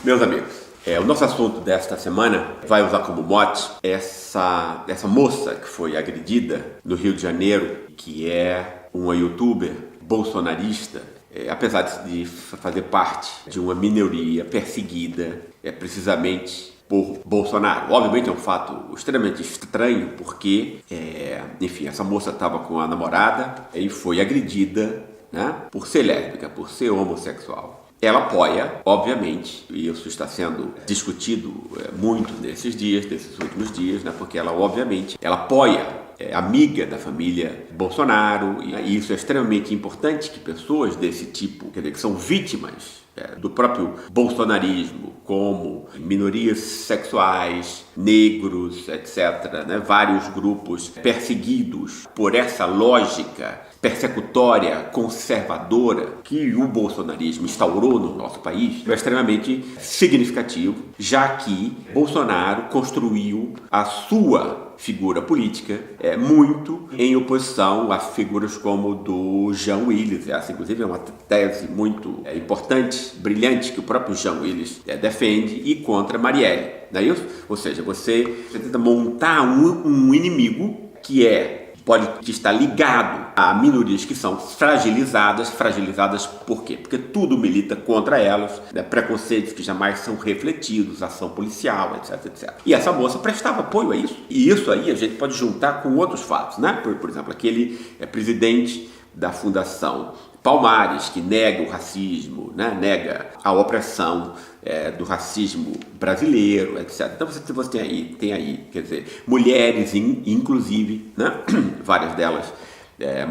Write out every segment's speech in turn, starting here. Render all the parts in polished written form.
Meus amigos, o nosso assunto desta semana vai usar como mote essa moça que foi agredida no Rio de Janeiro, que é uma youtuber bolsonarista, apesar de fazer parte de uma minoria perseguida precisamente por Bolsonaro. Obviamente é um fato extremamente estranho porque, enfim, essa moça estava com a namorada e foi agredida, né, por ser lésbica, por ser homossexual. Ela apoia, obviamente, e isso está sendo discutido muito nesses últimos dias, né? Porque ela, obviamente, ela apoia, amiga da família Bolsonaro, e isso é extremamente importante que pessoas desse tipo, quer dizer, que são vítimas do próprio bolsonarismo, como minorias sexuais, negros, etc., né? Vários grupos perseguidos por essa lógica persecutória, conservadora que o bolsonarismo instaurou no nosso país, é extremamente significativo, já que Bolsonaro construiu a sua figura política muito em oposição a figuras como do Jean Willis. Essa, inclusive, é uma tese muito importante, brilhante, que o próprio Jean Willis defende, e contra Marielle. Não é isso? Ou seja, você tenta montar um inimigo que pode estar ligado a minorias que são fragilizadas por quê? Porque tudo milita contra elas, né? Preconceitos que jamais são refletidos, ação policial, etc, etc. E essa moça prestava apoio a isso. E isso aí a gente pode juntar com outros fatos, né? Por exemplo, aquele presidente da Fundação Palmares, que nega o racismo, né? Nega a opressão do racismo brasileiro, etc. Então você tem aí, quer dizer, mulheres, inclusive, né? Várias delas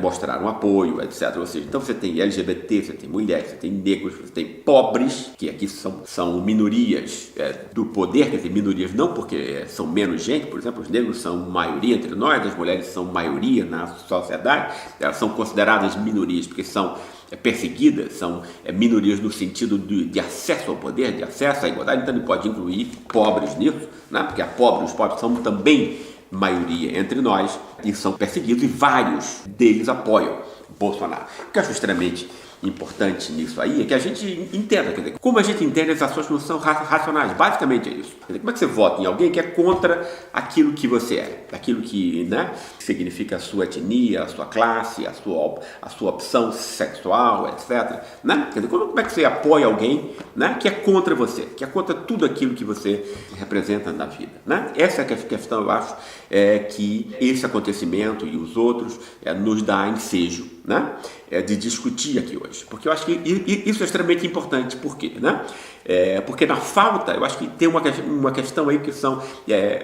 mostraram apoio, etc. Ou seja, então você tem LGBT, você tem mulheres, você tem negros, você tem pobres, que aqui são minorias do poder, quer dizer, minorias não porque são menos gente, por exemplo, os negros são maioria entre nós, as mulheres são maioria na sociedade, elas são consideradas minorias porque são perseguidas, são minorias no sentido de acesso ao poder, de acesso à igualdade, então ele pode incluir pobres nisso, né? Porque os pobres são também maioria entre nós e são perseguidos, e vários deles apoiam Bolsonaro. O que eu acho extremamente importante nisso aí é que a gente entenda, quer dizer, como a gente entende as ações que não são racionais, basicamente é isso. Quer dizer, como é que você vota em alguém que é contra aquilo que você é, aquilo que, né, significa a sua etnia, a sua classe, a sua opção sexual, etc. Né? Quer dizer, como é que você apoia alguém, né, que é contra você, que é contra tudo aquilo que você representa na vida, né? Essa é a questão, eu acho, que esse acontecimento e os outros nos dá ensejo, né, de discutir aqui hoje, porque eu acho que isso é extremamente importante. Por quê? Né? Porque na falta, eu acho que tem uma questão aí que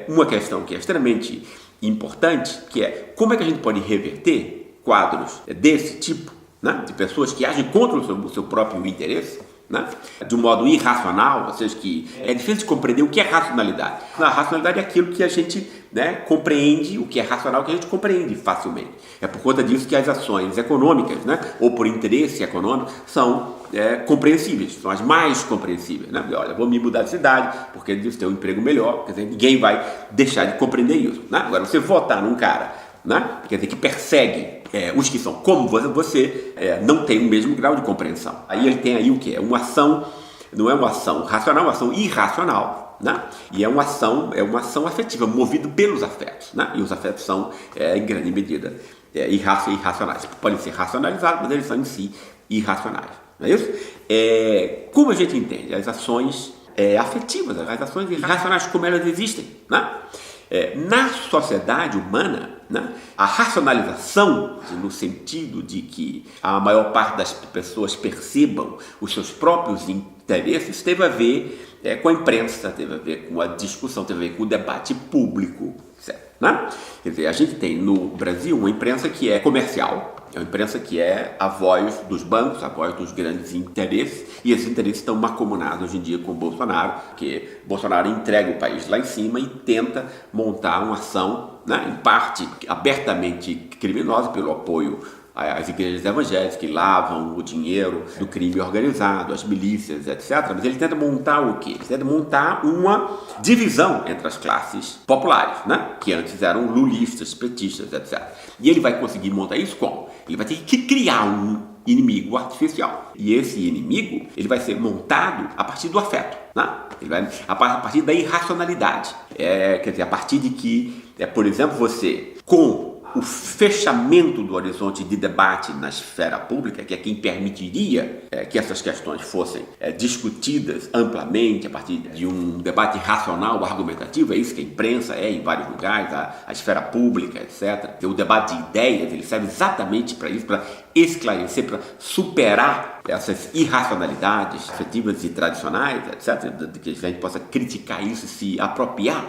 uma questão que é extremamente importante, que é como é que a gente pode reverter quadros desse tipo, né, de pessoas que agem contra o seu próprio interesse, né, de um modo irracional, ou seja, que é difícil de compreender o que é racionalidade. A racionalidade é aquilo que a gente, né, compreende, o que é racional, que a gente compreende facilmente. É por conta disso que as ações econômicas, né, ou por interesse econômico, são compreensíveis, são as mais compreensíveis, né? Olha, vou me mudar de cidade porque eles têm um emprego melhor, quer dizer, ninguém vai deixar de compreender isso, né? Agora, você votar num cara, né, quer dizer, que persegue os que são como você, não tem o mesmo grau de compreensão. Aí ele tem aí o que? Uma ação, não é uma ação racional, é uma ação irracional, né? E é uma ação afetiva, movida pelos afetos, né? E os afetos são, em grande medida, irracionais. Podem ser racionalizados, mas eles são em si irracionais, não é isso? Como a gente entende as ações afetivas, as ações irracionais, como elas existem, né? Na sociedade humana, né, a racionalização, no sentido de que a maior parte das pessoas percebam os seus próprios interesses, teve a ver com a imprensa, teve a ver com a discussão, teve a ver com o debate público, certo, né? Quer dizer, a gente tem no Brasil uma imprensa que é comercial, é uma imprensa que é a voz dos bancos, a voz dos grandes interesses, e esses interesses estão mancomunados hoje em dia com o Bolsonaro, porque Bolsonaro entrega o país lá em cima e tenta montar uma ação, né, em parte abertamente criminosa, pelo apoio às igrejas evangélicas que lavam o dinheiro do crime organizado, as milícias, etc. Mas ele tenta montar o quê? Ele tenta montar uma divisão entre as classes populares, né, que antes eram lulistas, petistas, etc. E ele vai conseguir montar isso como? Ele vai ter que criar um inimigo artificial. E esse inimigo, ele vai ser montado a partir do afeto, né? Ele vai, a partir da irracionalidade. Quer dizer, a partir de que, por exemplo, você, com o fechamento do horizonte de debate na esfera pública, que é quem permitiria que essas questões fossem discutidas amplamente a partir de um debate racional, argumentativo, é isso que a imprensa é em vários lugares, a esfera pública, etc. O debate de ideias, ele serve exatamente para isso, para esclarecer, para superar essas irracionalidades afetivas e tradicionais, etc., de que a gente possa criticar isso, se apropriar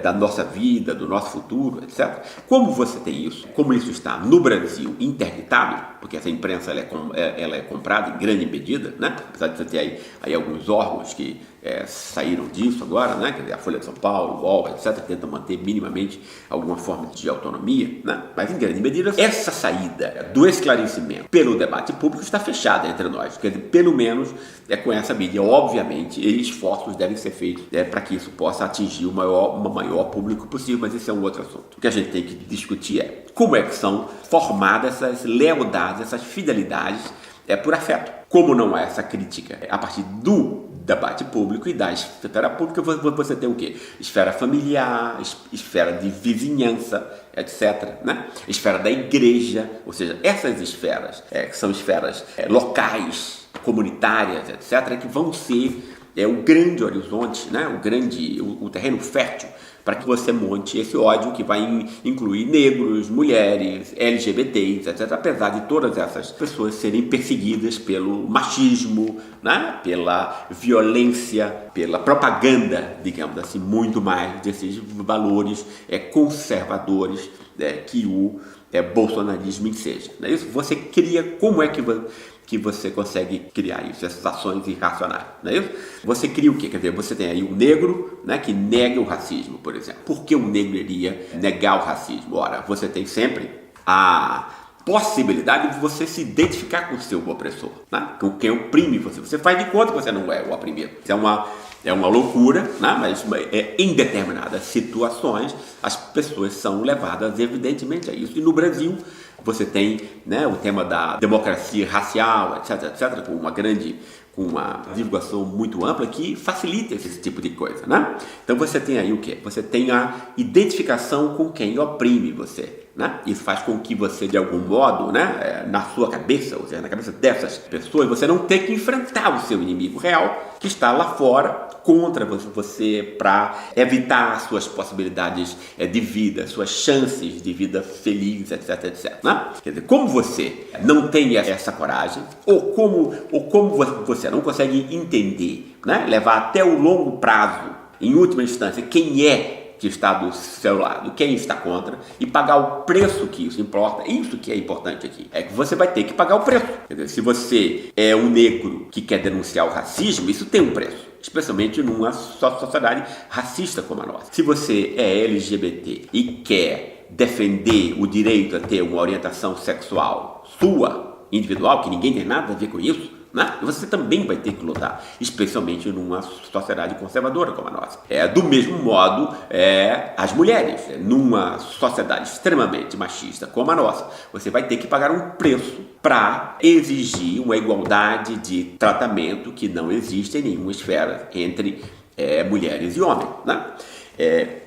da nossa vida, do nosso futuro, etc. Como você tem isso? Como isso está no Brasil interditado, porque essa imprensa ela é comprada em grande medida, né? Apesar de você ter aí alguns órgãos que saíram disso agora, né? Quer dizer, a Folha de São Paulo, o UOL, etc., tentam manter minimamente alguma forma de autonomia, né? Mas em grande medida essa saída do esclarecimento pelo debate público está fechada entre nós, quer dizer, pelo menos com essa mídia. Obviamente, esforços devem ser feitos para que isso possa atingir o maior público possível, mas esse é um outro assunto. O que a gente tem que discutir é como é que são formadas essas lealdades, essas fidelidades por afeto. Como não há essa crítica a partir do debate público e da esfera pública, você tem o quê? Esfera familiar, esfera de vizinhança, etc., né? Esfera da igreja, ou seja, essas esferas que são esferas locais, comunitárias, etc., que vão ser o grande horizonte, né? o terreno fértil para que você monte esse ódio que vai incluir negros, mulheres, LGBTs, etc., apesar de todas essas pessoas serem perseguidas pelo machismo, né? Pela violência, pela propaganda, digamos assim, muito mais desses valores conservadores que o bolsonarismo enseja. Não é isso? Você cria, como é que você consegue criar isso, essas ações irracionais, não é isso? Você cria o quê? Quer dizer, você tem aí o negro, né, que nega o racismo, por exemplo. Por que o negro iria negar o racismo? Ora, você tem sempre a possibilidade de você se identificar com o seu opressor, né? Com quem oprime você. Você faz de conta que você não é o oprimido. Isso é uma loucura, né? Mas em determinadas situações as pessoas são levadas evidentemente a isso. E no Brasil você tem, né, o tema da democracia racial, etc., com uma divulgação muito ampla que facilita esse tipo de coisa, né? Então você tem aí o quê? Você tem a identificação com quem oprime você, né? Isso faz com que você, de algum modo, né, na sua cabeça, ou seja, na cabeça dessas pessoas, você não tenha que enfrentar o seu inimigo real, que está lá fora, contra você, para evitar suas possibilidades de vida, suas chances de vida feliz, etc., né? Quer dizer, como você não tem essa coragem, ou como você não consegue entender, né, levar até o longo prazo, em última instância, quem é que está do seu lado, quem está contra, e pagar o preço que isso importa. Isso que é importante aqui, é que você vai ter que pagar o preço. Quer dizer, se você é um negro que quer denunciar o racismo, isso tem um preço, especialmente numa sociedade racista como a nossa. Se você é LGBT e quer defender o direito a ter uma orientação sexual sua, individual, que ninguém tem nada a ver com isso, né? Você também vai ter que lutar, especialmente numa sociedade conservadora como a nossa. Do mesmo modo, as mulheres, numa sociedade extremamente machista como a nossa, você vai ter que pagar um preço para exigir uma igualdade de tratamento que não existe em nenhuma esfera entre mulheres e homens, né?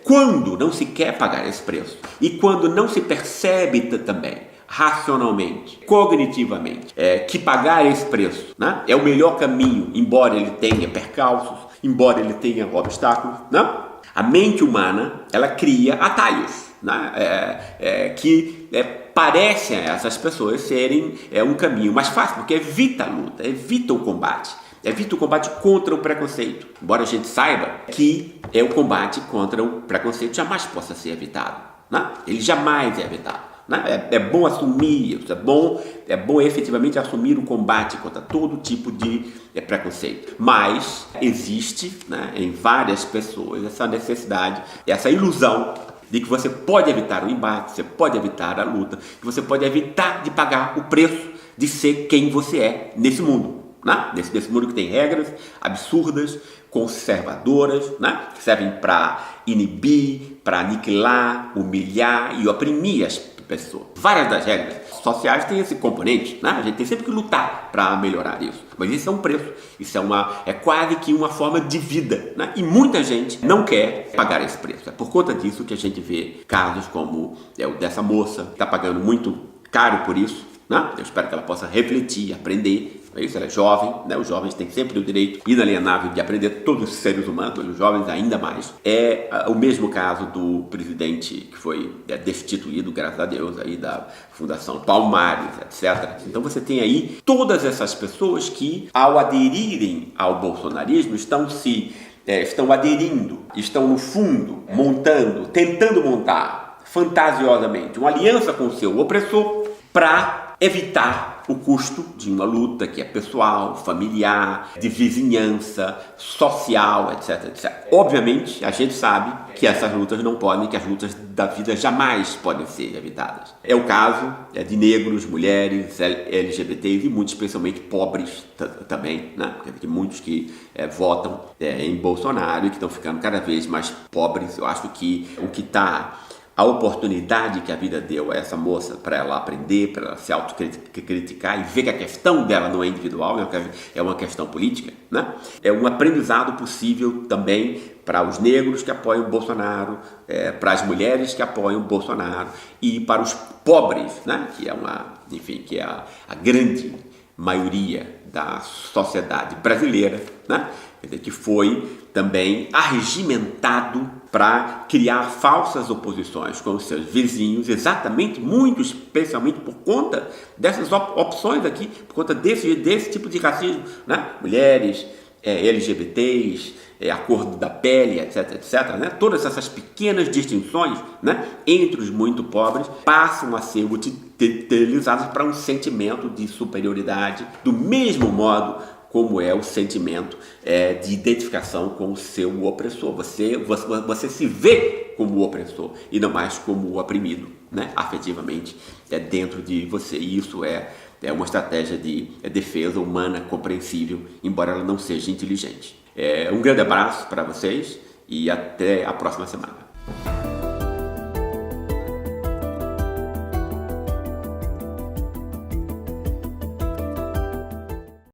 Quando não se quer pagar esse preço e quando não se percebe também racionalmente, cognitivamente, que pagar esse preço, né, é o melhor caminho, embora ele tenha percalços, embora ele tenha obstáculos, né? A mente humana, ela cria atalhos, né, que parecem a essas pessoas serem um caminho mais fácil, porque evita a luta, evita o combate. Evita o combate contra o preconceito. Embora a gente saiba que o combate contra o preconceito jamais possa ser evitado, né? Ele jamais é evitado. É bom assumir isso, é bom efetivamente assumir o combate contra todo tipo de preconceito. Mas existe, né, em várias pessoas essa necessidade, essa ilusão de que você pode evitar o embate, você pode evitar a luta, que você pode evitar de pagar o preço de ser quem você é nesse mundo. Né? Nesse mundo que tem regras absurdas, conservadoras, né? Que servem para inibir, para aniquilar, humilhar e oprimir as de pessoa. Várias das regras sociais têm esse componente, né? A gente tem sempre que lutar para melhorar isso. Mas isso é um preço, isso é quase que uma forma de vida, né? E muita gente não quer pagar esse preço. É por conta disso que a gente vê casos como o dessa moça, que está pagando muito caro por isso, né? Eu espero que ela possa refletir, aprender. Isso, ela é jovem, né? Os jovens têm sempre o direito inalienável de aprender, todos os seres humanos, os jovens ainda mais. É o mesmo caso do presidente que foi destituído, graças a Deus, aí da Fundação Palmares, etc. Então você tem aí todas essas pessoas que, ao aderirem ao bolsonarismo, estão aderindo, estão no fundo tentando montar fantasiosamente uma aliança com o seu opressor para evitar o custo de uma luta que é pessoal, familiar, de vizinhança, social, etc, etc. Obviamente, a gente sabe que essas lutas não podem, que as lutas da vida jamais podem ser evitadas. É o caso de negros, mulheres, LGBTs e muitos, especialmente pobres também, né? Porque muitos que votam em Bolsonaro e que estão ficando cada vez mais pobres. Eu acho que a oportunidade que a vida deu a essa moça para ela aprender, para ela se autocriticar e ver que a questão dela não é individual, é uma questão política, né? É um aprendizado possível também para os negros que apoiam o Bolsonaro, para as mulheres que apoiam o Bolsonaro e para os pobres, né? Que é a grande maioria da sociedade brasileira, né? Que foi também arregimentado para criar falsas oposições com os seus vizinhos, exatamente, muito especialmente por conta dessas opções aqui, por conta desse tipo de racismo, né? Mulheres, LGBTs, a cor da pele, etc, etc, né? Todas essas pequenas distinções, né, entre os muito pobres passam a ser utilizadas para um sentimento de superioridade, do mesmo modo como é o sentimento de identificação com o seu opressor. Você se vê como o opressor e não mais como o oprimido, né? Afetivamente, dentro de você. E isso é uma estratégia de defesa humana compreensível, embora ela não seja inteligente. Um grande abraço para vocês e até a próxima semana.